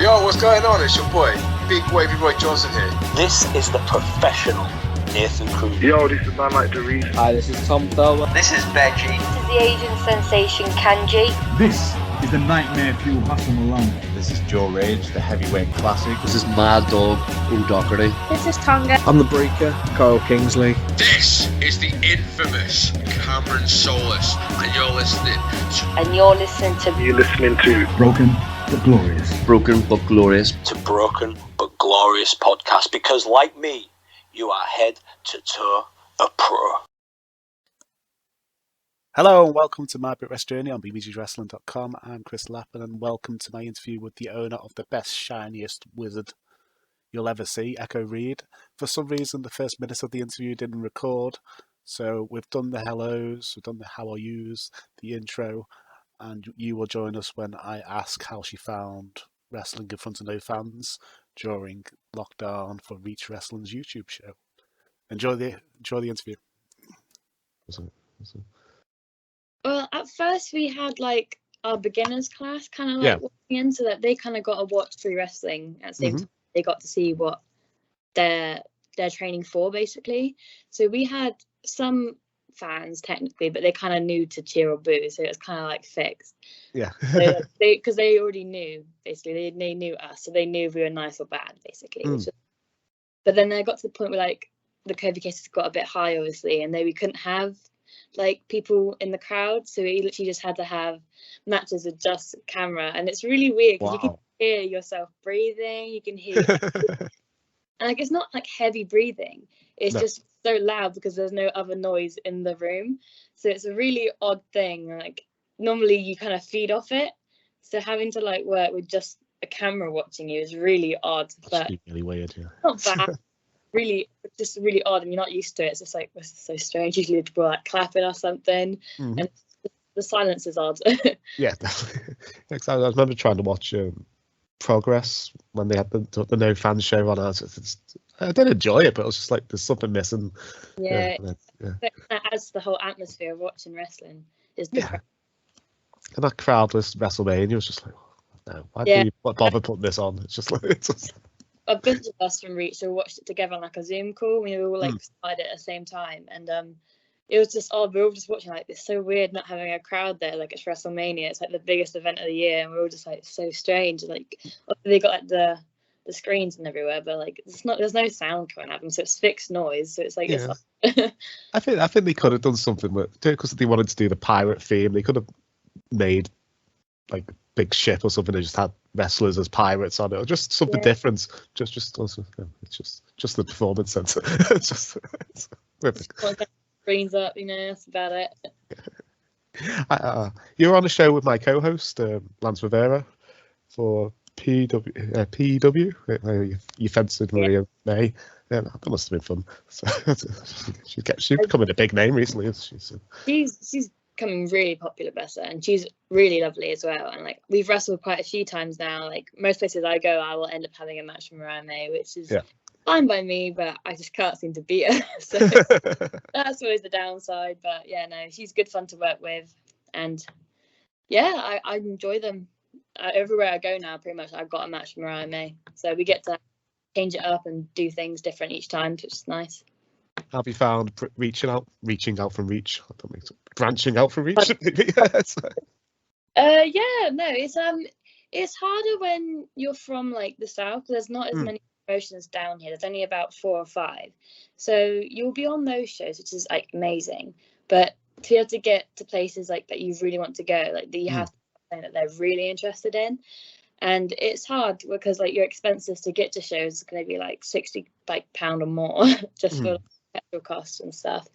Yo, what's going on? It's your boy, Big Wavy Roy Johnson here. This is the professional Nathan Cruz. Yo, this is man like durig. Hi, this is Tom Thurber. This is Veggie. This is the Asian sensation Kanji. This is the Nightmare Fuel Hassan Malone. This is Joe Rage, the heavyweight classic. This is Mad Dog O'Doherty. This is Tonga. I'm the Breaker, Carl Kingsley. This is the infamous Cameron Solis, and you're listening You're listening to Broken but Glorious. Broken but Glorious. To Broken but Glorious podcast, because like me, you are head to toe a pro. Hello and welcome to my Brit Rest Journey on bbgwrestling.com. I'm Chris Lappin and welcome to my interview with the owner of the best, shiniest wizard you'll ever see, Echo Reed. For some reason, the first minute of the interview didn't record, so we've done the hellos, we've done the how are yous, the intro, and you will join us when I ask how she found wrestling in front of no fans during lockdown for Reach Wrestling's YouTube show. Enjoy the interview. Awesome. Well, at first we had like our beginners class kind of like walking in, so that they kind of got to watch free wrestling at the same time. They got to see what they're training for, basically. So we had some fans technically, but they kind of knew to cheer or boo, so it was kind of like fixed. Yeah. Because they already knew, basically. They knew us, so they knew if we were nice or bad, basically. But then they got to the point where like the COVID cases got a bit high, obviously, and then we couldn't have like people in the crowd, so we literally just had to have matches with just camera, and it's really weird because you can hear yourself breathing, you can hear and like it's not like heavy breathing, it's just so loud because there's no other noise in the room, so it's a really odd thing. Like normally you kind of feed off it, so having to like work with just a camera watching you is really odd. But really weird, not bad. Really, just really odd, and you're not used to it. It's just like, this is so strange. Usually people are like clapping or something, and the silence is odd. Yeah, definitely. I remember trying to watch Progress when they had the no fans show on. I did enjoy it, but it was just like there's something missing. Yeah. That adds to the whole atmosphere of watching wrestling. Is different. And that crowdless WrestleMania was just like, no, why do you bother putting this on? It's just like a bunch of us from Reach so watched it together on like a Zoom call. We were all like started at the same time, and it was just we were all just watching like it's so weird not having a crowd there. Like it's WrestleMania, it's like the biggest event of the year, and we're all just like so strange. Like they got like the screens and everywhere, but like there's no sound coming out of them, so it's fixed noise. So it's like it's I think they could have done something with, because they wanted to do the pirate theme. They could have made like big ship or something. They just had wrestlers as pirates on it, or just something different. Just also, it's just the performance center. it's screens up, that's about it. You were on a show with my co-host Lance Rivera for PW. You fenced with Maria May. That must have been fun. So, she's becoming a big name recently, isn't she? She's becoming really popular, Bessa, and she's really lovely as well. And like we've wrestled quite a few times now. Like most places I go, I will end up having a match with Mariah May, which is fine by me, but I just can't seem to beat her. So that's always the downside. But yeah, no, she's good fun to work with, and I enjoy them. Everywhere I go now, pretty much I've got a match with Mariah May, so we get to change it up and do things different each time, which is nice. Have you found reaching out from Reach? Branching out from Reach? It's harder when you're from like the south. There's not as many promotions down here. There's only about 4 or 5, so you'll be on those shows, which is like amazing. But to be able to get to places like that you really want to go, like that you have something that they're really interested in. And it's hard because like your expenses to get to shows is going to be like £60 or more just for petrol costs and stuff.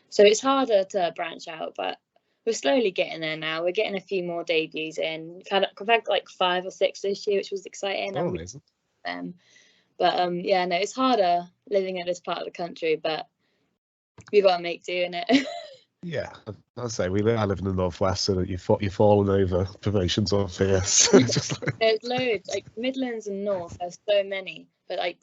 So it's harder to branch out, but we're slowly getting there now. We're getting a few more debuts in. We've had like 5 or 6 this year, which was exciting. Oh, amazing. But it's harder living in this part of the country, but we've got to make do in it. Yeah, I'll say I live in the northwest, so that you're falling over promotions or fierce. There's loads, like Midlands and North. There's so many, but like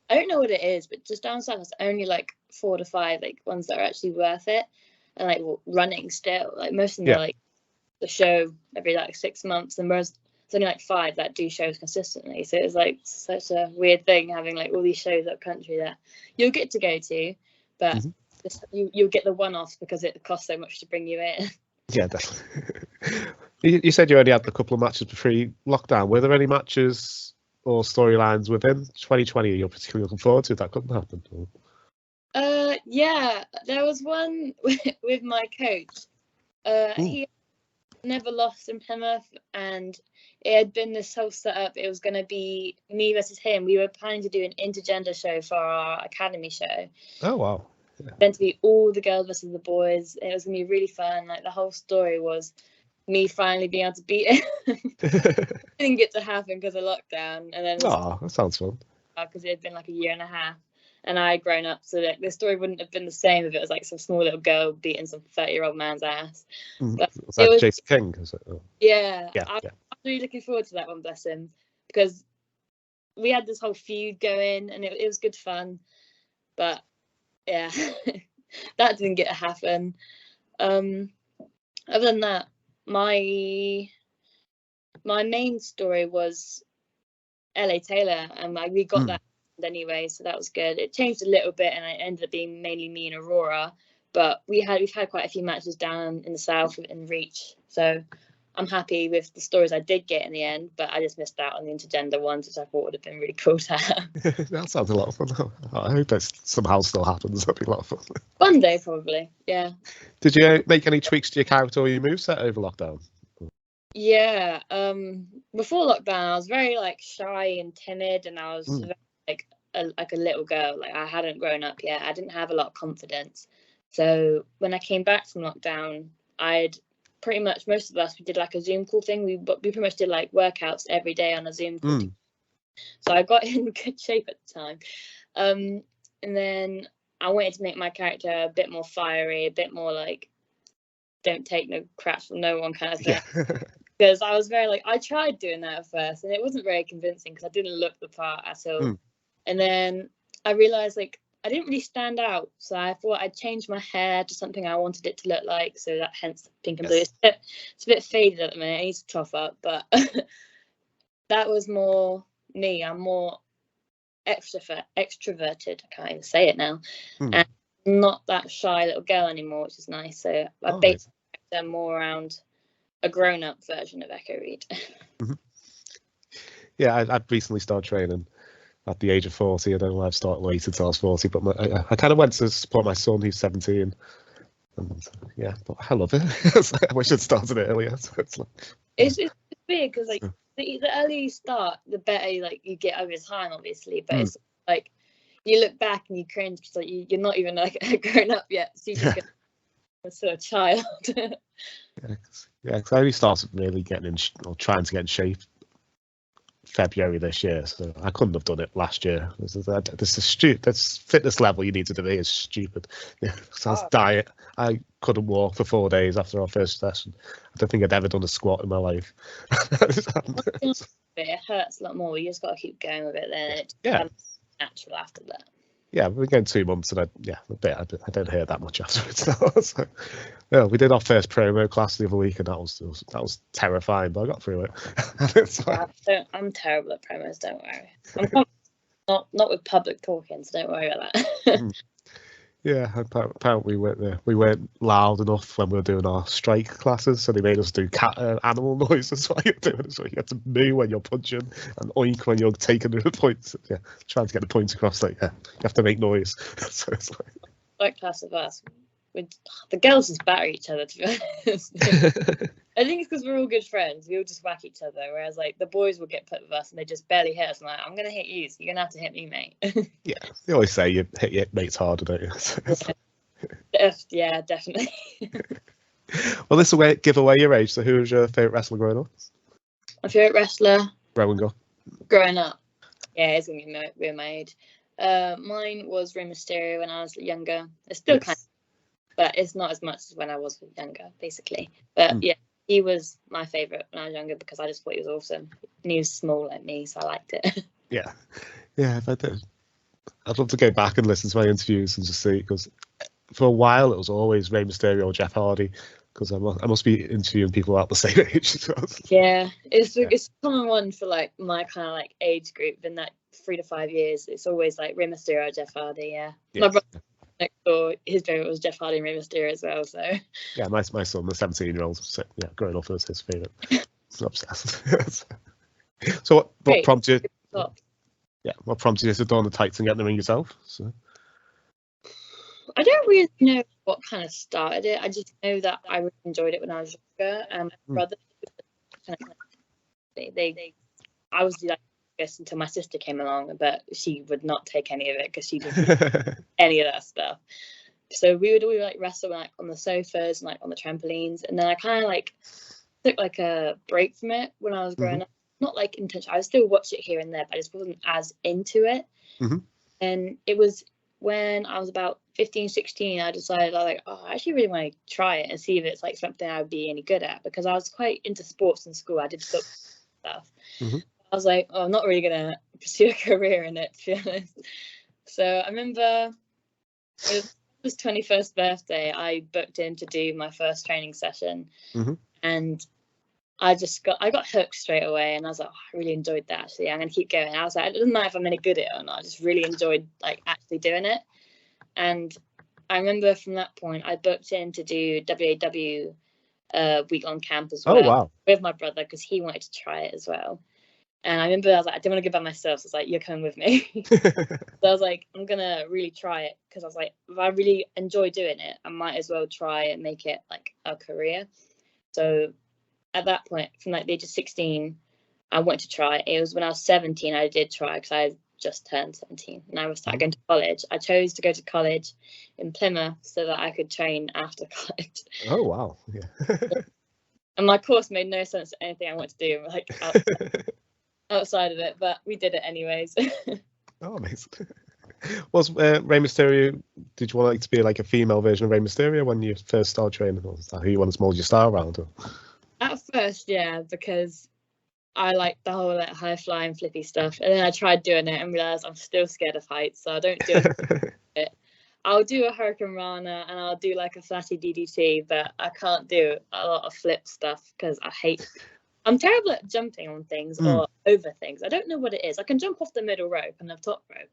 I don't know what it is, but just down south, there's only like 4 to 5 like ones that are actually worth it, and like running still. Like most of them are like the show every like 6 months, and whereas there's only like 5 that do shows consistently. So it was like such a weird thing having like all these shows up country that you'll get to go to, but you'll get the one-offs because it costs so much to bring you in. Yeah, definitely. You said you only had a couple of matches pre-lockdown. Were there any matches or storylines within 2020 you're particularly looking forward to that couldn't happen? Yeah, there was one with my coach. He never lost in Plymouth, and it had been this whole setup. It was going to be me versus him. We were planning to do an intergender show for our academy show. Oh, wow. Yeah. Meant to be all the girls versus the boys. It was going to be really fun. Like, the whole story was me finally being able to beat him. It didn't get to happen because of lockdown. And then that sounds fun. Because it had been like a year and a half. And I had grown up, so like the story wouldn't have been the same if it was like some small little girl beating some 30-year-old man's ass. But was that Jason King? Was it? Oh. Yeah, yeah, I'm really looking forward to that one, bless him, because we had this whole feud going, and it was good fun. But yeah, that didn't get to happen. Other than that, my main story was LA Taylor, and we got that anyway, so that was good. It changed a little bit, and it ended up being mainly me and Aurora, but we've had quite a few matches down in the south in Reach, so I'm happy with the stories I did get in the end, but I just missed out on the intergender ones, which I thought would have been really cool to have. That sounds a lot of fun. I hope that somehow still happens. That'd be a lot of fun. One day, probably. Yeah. Did you make any tweaks to your character or your moveset over lockdown? Yeah. Before lockdown, I was very like shy and timid, and I was very, like a little girl. Like, I hadn't grown up yet. I didn't have a lot of confidence. So when I came back from lockdown, I'd pretty much, most of us, we did like a Zoom call thing. We pretty much did like workouts every day on a Zoom call. So I got in good shape at the time. And then I wanted to make my character a bit more fiery, a bit more like, don't take no crap from no one kind of thing. Because I was very like, I tried doing that at first, and it wasn't very convincing because I didn't look the part at all. And then I realized like I didn't really stand out, so I thought I'd change my hair to something I wanted it to look like. So that hence pink and blue. It's a bit faded at the minute. I need to tough up, but that was more me. I'm more extroverted. I can't even say it now, and not that shy little girl anymore, which is nice. So I based them more around a grown-up version of Echo Reed. Yeah, I've recently started training at the age of 40. I don't know why I've started late until I was 40, but I kind of went to support my son who's 17. And yeah, but I love it. I wish I'd started it earlier. So it's weird because like the earlier you start, the better like you get over time, obviously. But it's like you look back and you cringe because like you're not even like grown up yet, so you just get a sort of child. Because I only started really getting in or trying to get in shape February this year, so I couldn't have done it last year. This fitness level you need to be is stupid. So that's diet. I couldn't walk for 4 days after our first session. I don't think I'd ever done a squat in my life. It hurts a lot more. You just got to keep going with it. Then it becomes natural after that. Yeah, we've been going 2 months, and I don't hear that much afterwards now. So, yeah, we did our first promo class the other week, and that was terrifying, but I got through it. I'm terrible at promos. Don't worry. I'm not with public talking, so don't worry about that. Yeah, apparently we weren't loud enough when we were doing our strike classes, so they made us do animal noises while you're doing it. So you have to moo when you're punching and oink when you're taking the points. Yeah, trying to get the points across. Like, yeah, you have to make noise. So it's like class of us, the girls just batter each other. To be honest, I think it's because we're all good friends. We all just whack each other. Whereas like the boys will get put with us and they just barely hit us. I'm like, I'm gonna hit you, so you're gonna have to hit me, mate. Yeah, they always say you hit your mates harder, don't you? So yeah, definitely. Well, this will give away your age. So, who was your favourite wrestler growing up? My favourite wrestler growing up. Yeah, it's gonna be my age. Mine was Rey Mysterio when I was younger. It's still kind of, but it's not as much as when I was younger, basically. But yeah, he was my favourite when I was younger because I just thought he was awesome. And he was small like me, so I liked it. Yeah. I'd love to go back and listen to my interviews and just see, because for a while it was always Rey Mysterio or Jeff Hardy, because I must be interviewing people about the same age as well. Yeah, it's a common one for like my kind of like age group in that 3 to 5 years. It's always like Rey Mysterio, Jeff Hardy. Yeah. My brother next door, his favorite was Jeff Hardy and Rey Mysterio as well. So yeah, my son, the 17-year-old, yeah, growing up was his favorite. He's obsessed. So what prompted you? Yeah, what prompted you to don the tights and get in the ring yourself? So. I don't really know what kind of started it. I just know that I really enjoyed it when I was younger. My brother, I was like this until my sister came along, but she would not take any of it because she didn't do any of that stuff. So we would always like wrestle like on the sofas and like on the trampolines, and then I kind of like took like a break from it when I was growing up. Not like intentional. I would still watch it here and there, but I just wasn't as into it. And it was when I was about 15, 16, I decided I actually really want to try it and see if it's like something I would be any good at, because I was quite into sports in school. I did stuff. I was like, I'm not really gonna pursue a career in it, to be honest. So I remember it was his 21st birthday. I booked in to do my first training session, and I got hooked straight away, and I was like, I really enjoyed that. Actually, I'm gonna keep going. I was like, it doesn't matter if I'm any good at it or not. I just really enjoyed like actually doing it. And I remember from that point, I booked in to do WAW week-long camp as well with my brother, because he wanted to try it as well. And I remember I was like, I didn't want to go by myself. So I was like, you're coming with me. So I was like, I'm gonna really try it, because I was like, if I really enjoy doing it, I might as well try and make it like a career. So at that point, from like the age of 16, I wanted to try. It was when I was 17, I did try, because I just turned 17 and I was starting going to college. I chose to go to college in Plymouth so that I could train after college. Oh, wow. Yeah. And my course made no sense to anything I wanted to do, like outside of it, but we did it anyways. Oh, amazing. Was Rey Mysterio, did you want it to be like a female version of Rey Mysterio when you first started training? Or was that who you wanted to mold your style around? Or? At first, yeah, because I like the whole like high flying flippy stuff, and then I tried doing it and realized I'm still scared of heights, so I don't do it. I'll do a Hurricane Rana and I'll do like a flatty DDT, but I can't do a lot of flip stuff because I'm terrible at jumping on things or over things. I don't know what it is. I can jump off the middle rope and the top rope,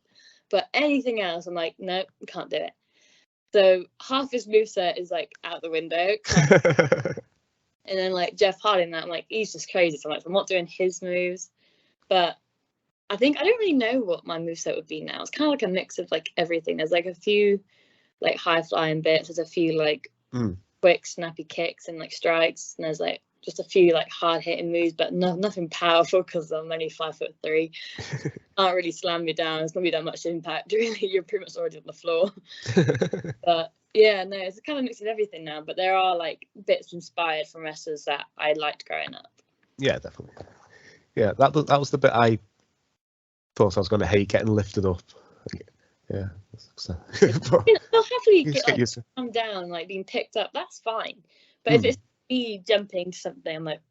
but anything else, I'm like, no, can't do it. So half his moveset is like out the window. And then like Jeff Hardy and that, I'm like, he's just crazy. So I'm not doing his moves. But I think I don't really know what my moveset would be now. It's kind of like a mix of like everything. There's like a few like high flying bits. There's a few like quick snappy kicks and like strikes. And there's like just a few like hard hitting moves, but nothing powerful because I'm only 5'3". Can't really slam me down. It's not be that much impact really. You're pretty much already on the floor. But yeah, no, it's a kind of mix of everything now, but there are like bits inspired from wrestlers that I liked growing up. Yeah, definitely. Yeah, that was the bit I thought I was going to hate getting lifted up. Yeah. So, I'll happily get come down, like being picked up. That's fine. But if it's me jumping to something, I'm like,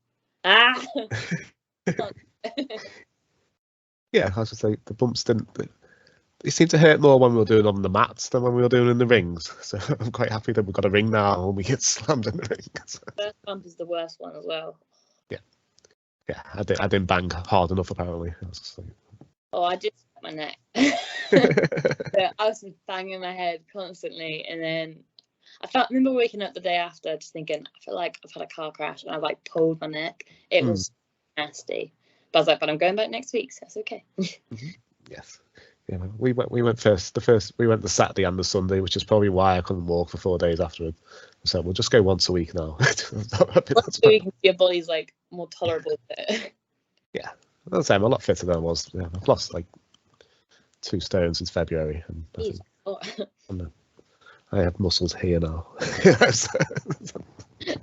Yeah, I was just like the bumps didn't. They seemed to hurt more when we were doing on the mats than when we were doing in the rings. So I'm quite happy that we've got a ring now and we get slammed in the ring. First bump is the worst one as well. Yeah, I didn't bang hard enough apparently. I was just like... Oh, I did my neck. So I was banging my head constantly, and then I remember waking up the day after just thinking, I feel like I've had a car crash, and I like pulled my neck. It was nasty. But I was like, but I'm going back next week, so that's okay. Yes. Yeah, we went we went the Saturday and the Sunday, which is probably why I couldn't walk for 4 days afterward. So we'll just go once a week now. Once a week, your body's like more tolerable. Yeah, I'm a lot fitter than I was. Yeah, I've lost like 2 stones since February, and I have muscles here now. Yeah,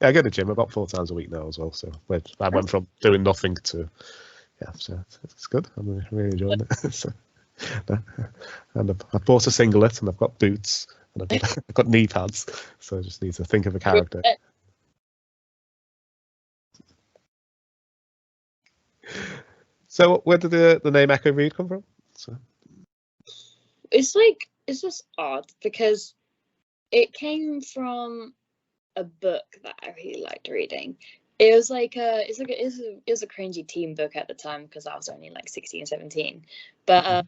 I go to the gym about 4 times a week now as well. So I went from doing nothing to so it's good. I'm really enjoying it. So, and I've bought a singlet and I've got boots and I've got knee pads. So I just need to think of a character. So where did the name Echo Reed come from? So. It's just odd because it came from a book that I really liked reading. It was like it was a cringy teen book at the time because I was only like 16, 17. But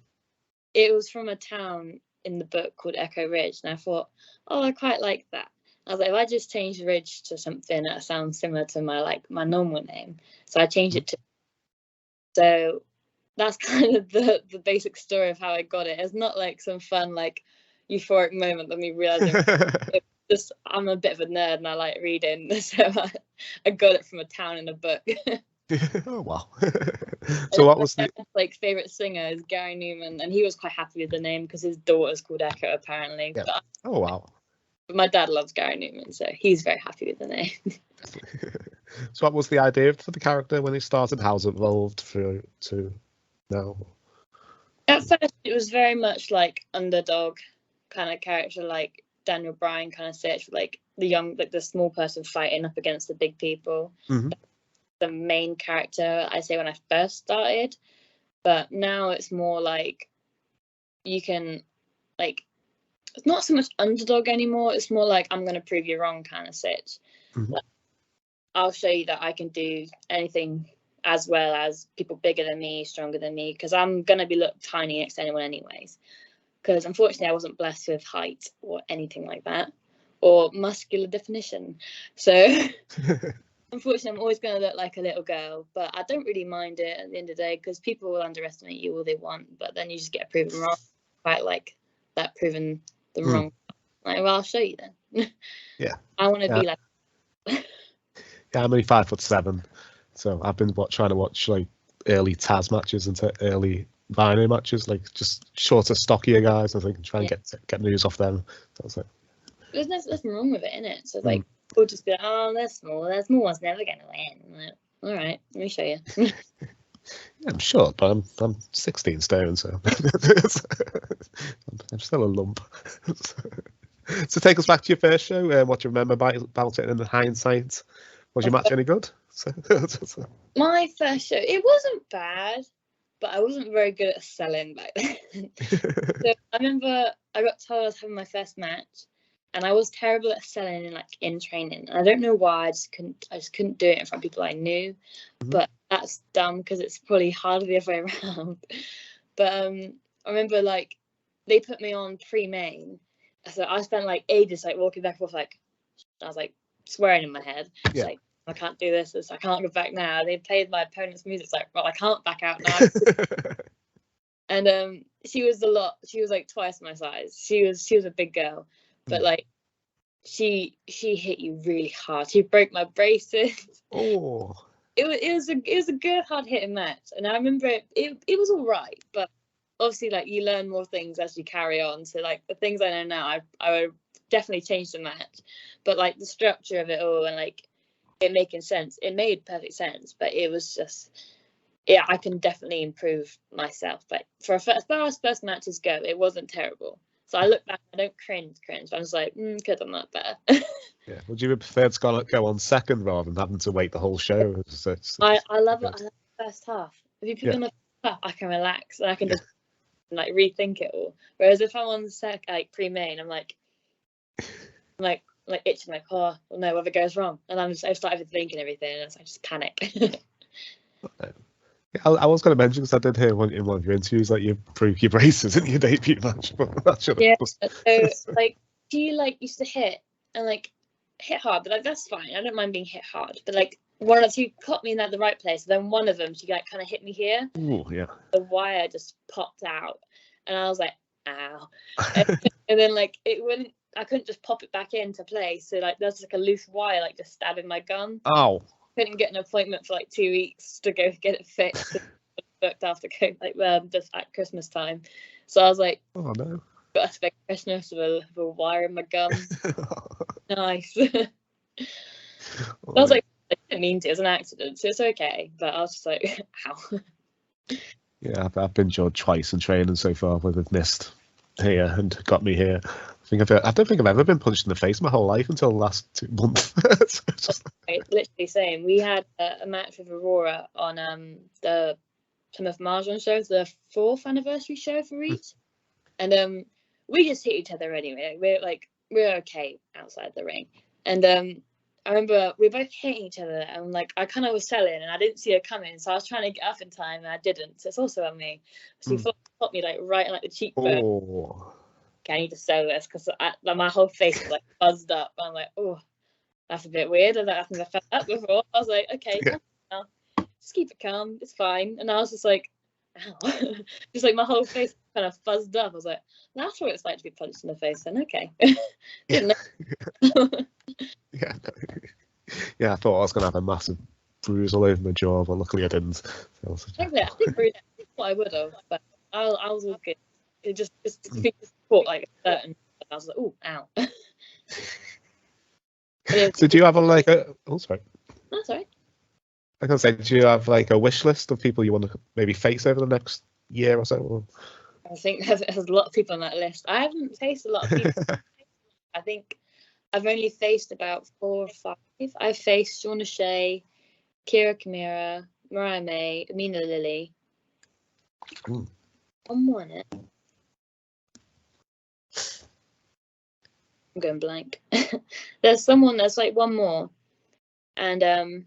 it was from a town in the book called Echo Ridge, and I thought, oh, I quite like that. I was like, if I just change Ridge to something that sounds similar to my normal name, so I changed it to. So that's kind of the basic story of how I got it. It's not like some fun like euphoric moment that me realizing just I'm a bit of a nerd and I like reading, so I got it from a town in a book. Oh wow! So what was the like favorite singer is Gary Newman, and he was quite happy with the name because his daughter's called Echo apparently. Yeah. But, Oh wow! but my dad loves Gary Newman, so he's very happy with the name. So what was the idea for the character when he started? How's it evolved through to now? At first, it was very much like underdog kind of character, like Daniel Bryan kind of search, like the small person fighting up against the big people. Mm-hmm. The main character I say when I first started, but now it's more like you can like it's not so much underdog anymore. It's more like I'm going to prove you wrong kind of sit. Mm-hmm. Like, I'll show you that I can do anything as well as people bigger than me, stronger than me, because I'm going to be look tiny next to anyone anyways. Because unfortunately I wasn't blessed with height or anything like that, or muscular definition. So unfortunately I'm always going to look like a little girl, but I don't really mind it at the end of the day because people will underestimate you all they want, but then you just get proven wrong. Quite like that proven them wrong. Like, well, I'll show you then. Yeah. I want to be like. Yeah, I'm only 5'7", so I've been trying to watch like early Taz matches and early Rhino matches, like just shorter, stockier guys. I think try and get news off them. So I was like, there's nothing wrong with it, innit? So like, we'll just be like, oh, they're small. Their small one's never going to win. I'm like, all right, let me show you. yeah, I'm short, but I'm 16 stone, so I'm still a lump. So take us back to your first show. What do you remember about it in hindsight? Was your match any good? My first show, it wasn't bad, but I wasn't very good at selling back then. So I remember I got told I was having my first match, and I was terrible at selling in training. And I don't know why. I just couldn't do it in front of people I knew. But that's dumb because it's probably harder the other way around. But I remember like they put me on pre-main, so I spent like ages like walking back and forth, like I was like swearing in my head. It's like, I can't do this. I can't go back now. They played my opponent's music. It's like, well, I can't back out now. And she was like twice my size. She was a big girl, but like she hit you really hard. She broke my braces. Oh. It was a good hard hitting match, and I remember it was all right, but obviously like you learn more things as you carry on. So like the things I know now, I would definitely change the match, but like the structure of it all and like it making sense, it made perfect sense, but it was just I can definitely improve myself. But as far as first matches go, it wasn't terrible. So I look back, I don't cringe. I was like, could have done that better. Yeah, would you have preferred to go on second rather than having to wait the whole show? I love it. I love the first half. If you put me on the first half, I can relax and I can just like rethink it all. Whereas if I'm on like pre-main, I'm like itching, like, oh no, whatever goes wrong, and I started thinking everything, and I just panic. I was going to mention because I did hear in one of your interviews that you broke your braces in your debut match. But so like she like used to hit hard, but like that's fine. I don't mind being hit hard, but like one or two caught me in the right place. Then one of them, she like kind of hit me here. Ooh, yeah. The wire just popped out, and I was like, ow. And then like it wouldn't. I couldn't just pop it back into place. So like there's like a loose wire like just stabbing my gun. Oh. Couldn't get an appointment for like 2 weeks to go get it fixed. Booked after just at Christmas time. So I was like, oh no. Got a spare Christmas with a wire in my gum. Nice. I was like, I didn't mean to. It was an accident, so it's okay. But I was just like, ow. Yeah, I've been judged twice in training so far where they've missed here and got me here. I don't think I've ever been punched in the face my whole life until the last 2 months. Literally same. We had a match with Aurora on the Plymouth Mahjong show, the 4th anniversary show for Reach, and we just hit each other anyway. We're okay outside the ring, And I remember we were both hitting each other, and like I kind of was selling, and I didn't see her coming, so I was trying to get up in time, and I didn't. So it's also on me. So he got me like right in like the cheekbone. Oh. Okay, I need to sew this because like, my whole face was like buzzed up. I'm like, oh, that's a bit weird. I don't think I felt that before. I was like, okay, calm down. Just keep it calm. It's fine. And I was just like, ow. Just like my whole face kind of fuzzed up. I was like, that's what it's like to be punched in the face. And okay. Didn't know. Yeah, yeah. I thought I was gonna have a massive bruise all over my jaw, but luckily I didn't. Exactly. I think what I would have, but I was all good. It just caught like a certain. I was like, oh, ow. So do you have oh sorry. That's all right. I can say, do you have like a wish list of people you want to maybe face over the next year or so? Or? I think there's a lot of people on that list. I haven't faced a lot of people. I think I've only faced about 4 or 5. I've faced Shauna Shea, Kira Kamira, Mariah May, Amina Lily. One more in it. I'm going blank. There's like one more, and I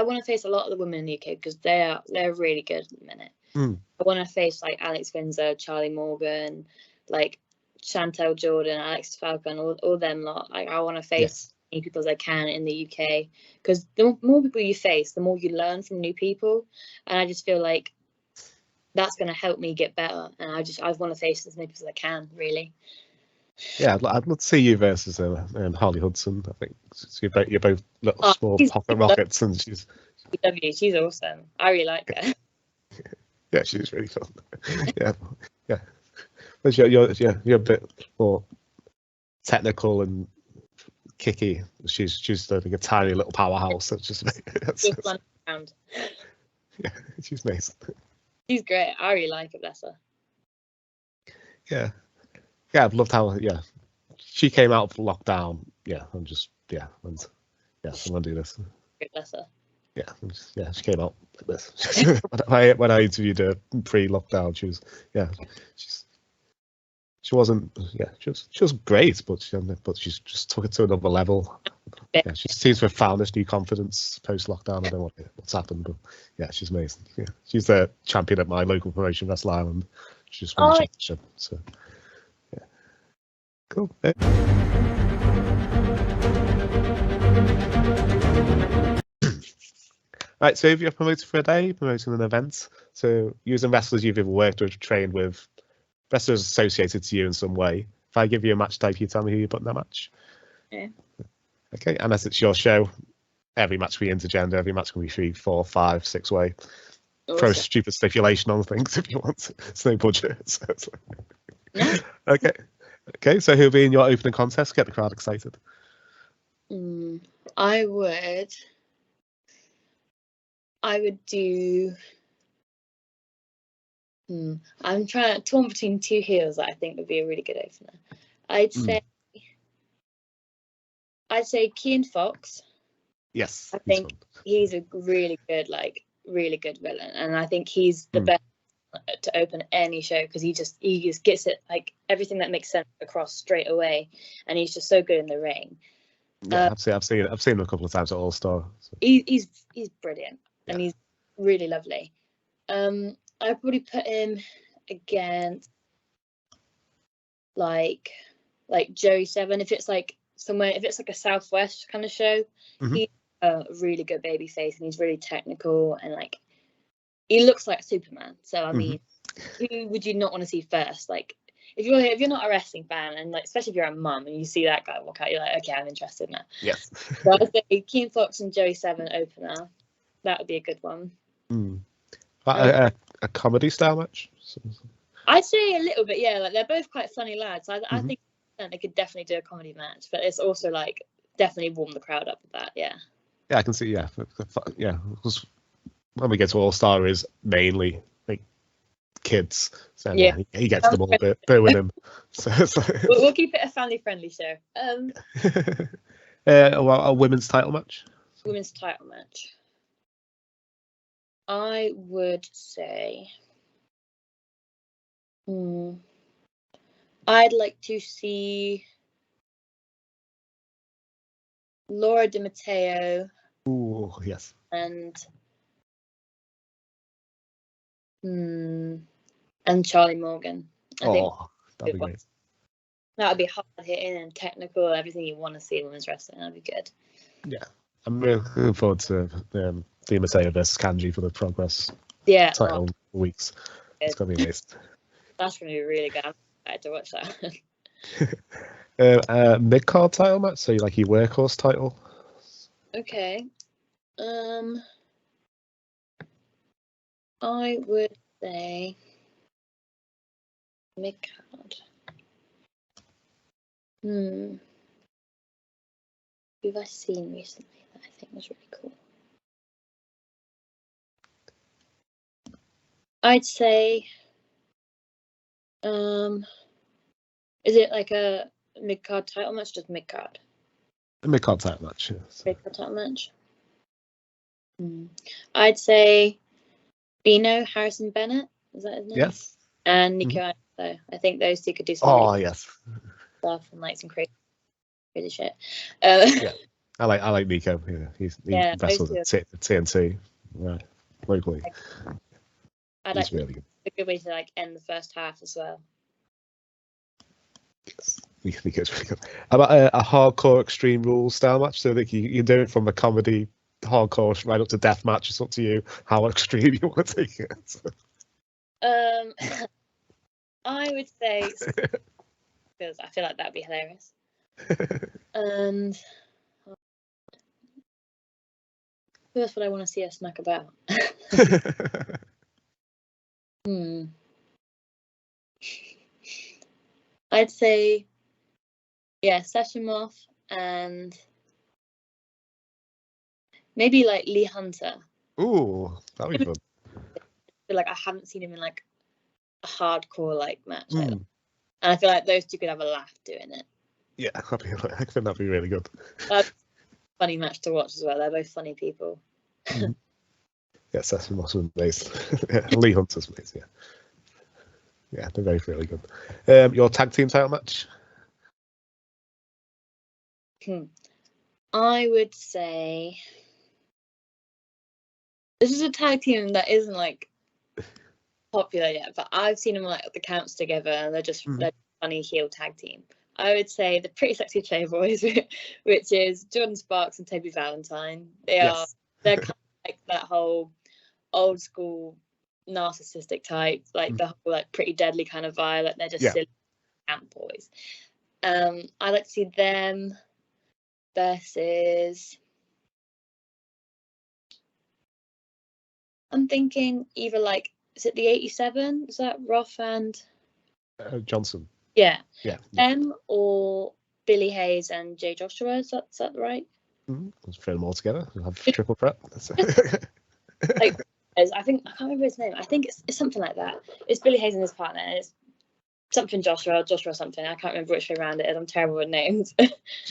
want to face a lot of the women in the UK because they're really good at the minute. I want to face like Alex Windsor, Charlie Morgan, like Chantel Jordan, Alex Falcon, all them lot. Like I want to face as many people as I can in the UK because the more people you face, the more you learn from new people, and I just feel like that's going to help me get better. And I want to face as many people as I can, really. Yeah, I'd love to see you versus Harley Hudson. I think so you're both little small pocket rockets, and she's awesome. I really like her. Yeah, she's really fun. yeah. But you're a bit more technical and kicky. She's like a tiny little powerhouse. That's just yeah, she's nice. She's great. I really like her. Bless her. Yeah, I've loved how she came out of lockdown. Yeah, I'm gonna do this. Bless her. Yeah, she came out like this. when I interviewed her pre-lockdown, she was great, but she just took it to another level. Yeah, she seems to have found this new confidence post-lockdown. I don't know what's happened, but yeah, she's amazing. Yeah, she's the champion at my local promotion, Wrestle Island. She just won the championship. So yeah, cool. Right, so if you're promoted for a day, promoting an event, so using wrestlers you've either worked or trained with, wrestlers associated to you in some way. If I give you a match type, you tell me who you put in that match. Yeah. Okay, and as it's your show, every match can be intergender, every match can be 3, 4, 5, 6 way. Awesome. Throw a stupid stipulation on things if you want. It's no budget. Okay, so who'll be in your opening contest? Get the crowd excited. I would do. I'm torn between 2 heels that I think would be a really good opener. I'd say Kean Fox. Yes. I think he's a really good villain, and I think he's the best to open any show because he just gets it like everything that makes sense across straight away, and he's just so good in the ring. Yeah, I've seen him a couple of times at All Star. So. He's brilliant, and he's really lovely. I'd probably put him against like Joey Seven if it's like a Southwest kind of show. He's a really good baby face, and he's really technical, and like he looks like Superman. So I mean, who would you not want to see first? Like if you're not a wrestling fan, and like especially if you're a mum and you see that guy walk out, you're like, okay, I'm interested now. Yes. So I'd say Kean Fox and Joey Seven opener. That would be a good one. A comedy style match? I'd say a little bit, yeah. Like they're both quite funny lads. I think they could definitely do a comedy match, but it's also like definitely warm the crowd up with that. Yeah. Yeah, I can see. Yeah, because when we get to All Star, is mainly like kids. So yeah, he gets them all. Bear with him. So we'll keep it a family-friendly show. A women's title match. Women's title match. I would say I'd like to see Laura Di Matteo Ooh, yes. and Charlie Morgan. I think That'd be great. that would be hard hitting and technical, everything you want to see in women's wrestling. That'd be good. Yeah, I'm really looking forward to Di Matteo versus Kanji for the Progress Yeah, title weeks. It's gonna be amazing. that's gonna be really good. I'm excited to watch that. Midcard title match, so you like your workhorse title? Okay. I would say Midcard. Who have I seen recently that I think was really cool? I'd say, is it like a Midcard title match? Just Midcard. The Midcard title match. Yes. Midcard title match. I'd say Bino Harrison Bennett. Is that his name? Yes. And Nico. So I think those two could do some really yes. stuff and like some crazy shit. Yeah, I like Nico. Yeah, he wrestled at TNT. Right, locally. He's really good. A good way to like end the first half as well. Yes, Nico's really good. How about a hardcore Extreme Rules style match? So that you do it from a comedy hardcore right up to death match. It's up to you how extreme you want to take it. I would say because I feel like that'd be hilarious. And who else would I want to see us smack about? I'd say, Seshimov and maybe like Lee Hunter. Ooh, that'd be fun. I feel like I haven't seen him in like a hardcore like match, and I feel like those two could have a laugh doing it. Yeah, I think that'd be really good. Funny match to watch as well. They're both funny people. Yeah, Sesame Moss was amazing. Lee Hunter's amazing. Yeah, they're both really good. Your tag team title match? I would say this is a tag team that isn't like popular yet, but I've seen them like at the counts together, and they're a funny heel tag team. I would say the Pretty Sexy Playboys, which is Jordan Sparks and Toby Valentine. They're kind of like that whole old school narcissistic type, like the whole like Pretty Deadly kind of vibe. Like they're just silly camp boys. I like to see them versus. I'm thinking either like, is it the 87? Is that Roth and Johnson? Yeah. Them or Billy Hayes and Jay Joshua. Is that right? Let's throw them all together. We'll have triple threat. Like, I think I can't remember his name. I think it's something like that. It's Billy Hayes and his partner. And it's something Joshua something. I can't remember which way around it is. I'm terrible with names.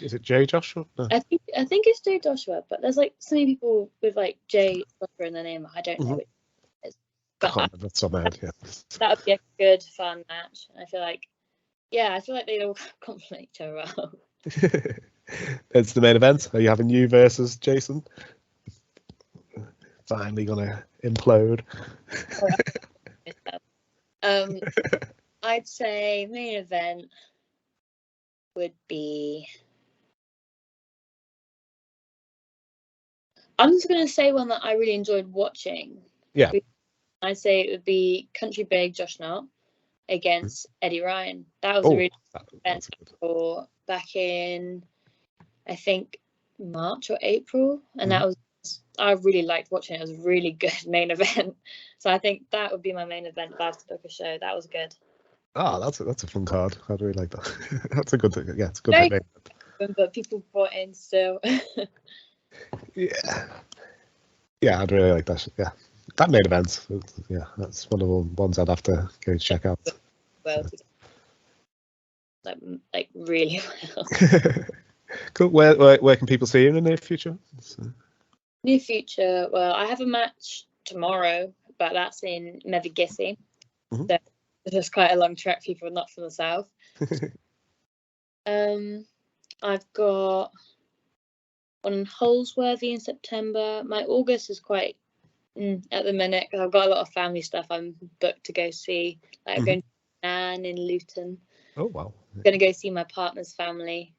Is it Jay Joshua? No. I think it's Jay Joshua, but there's like so many people with like Jay Joshua in their name. I don't know which it is. But that's on my head. Yeah. That would be a good fun match. I feel like they all complement each other well. It's the main event. Are you having you versus Jason? Finally gonna implode. I'd say main event would be. I'm just gonna say one that I really enjoyed watching. Yeah. I'd say it would be Country Big Josh Knott against Eddie Ryan. That was a really event for back in, I think, March or April, and that was. I really liked watching it. It was a really good main event. So I think that would be my main event if I have to book a show. That was good. Oh, that's a fun card. I really like that. That's a good thing. Yeah, it's a good main event. But people brought in still. Yeah, I'd really like that. Yeah, that main event. Yeah, that's one of the ones I'd have to go check out. Well, like really well. Cool. Where can people see you in the near future? Near future, well, I have a match tomorrow, but that's in Mevagissey. So it's just quite a long trek for people not from the south. I've got one in Holsworthy in September. My August is quite at the minute. I've got a lot of family stuff I'm booked to go see. Like I'm going to Nan in Luton. Oh wow. I'm going to go see my partner's family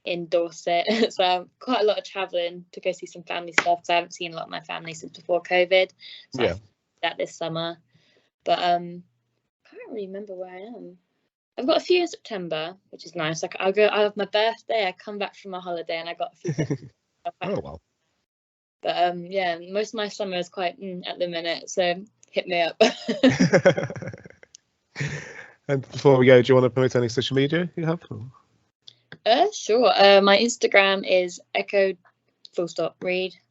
in Dorset. So quite a lot of travelling to go see some family stuff because I haven't seen a lot of my family since before COVID. So I that this summer. But I can't really remember where I am. I've got a few in September, which is nice. Like I have my birthday, I come back from my holiday and I got a few Oh wow. But yeah, most of my summer is quite at the minute, so hit me up. And before we go, do you want to promote any social media you have? Sure. My Instagram is echo_read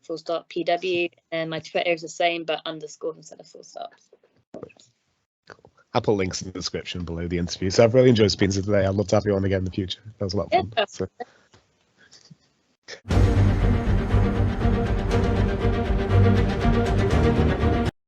_PW, and my Twitter is the same but underscore instead of full stops. I'll put links in the description below the interview. So I've really enjoyed speaking to you today. I'd love to have you on again in the future. That was a lot of fun. So.